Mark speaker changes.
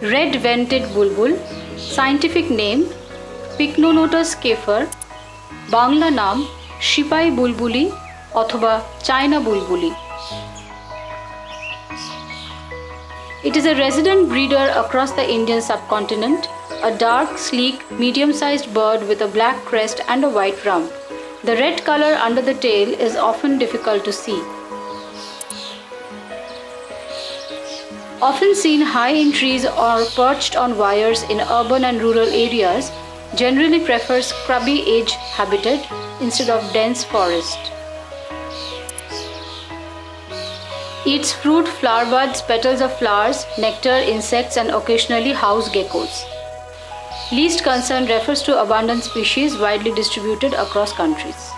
Speaker 1: red-vented bulbul, scientific name Pycnonotus kafer, Bangla নাম সিপাই বুলবুলি অথবা চায়না বুলবুলি। It is a resident breeder across the Indian subcontinent, a dark, sleek, medium-sized bird with a black crest and a white rump. The red color under the tail is often difficult to see. Often seen high in trees or perched on wires in urban and rural areas, generally prefers scrubby edge habitat instead of dense forest. Eats fruit, flower buds, petals of flowers, nectar, insects, and occasionally house geckos. Least concern refers to abundant species widely distributed across countries.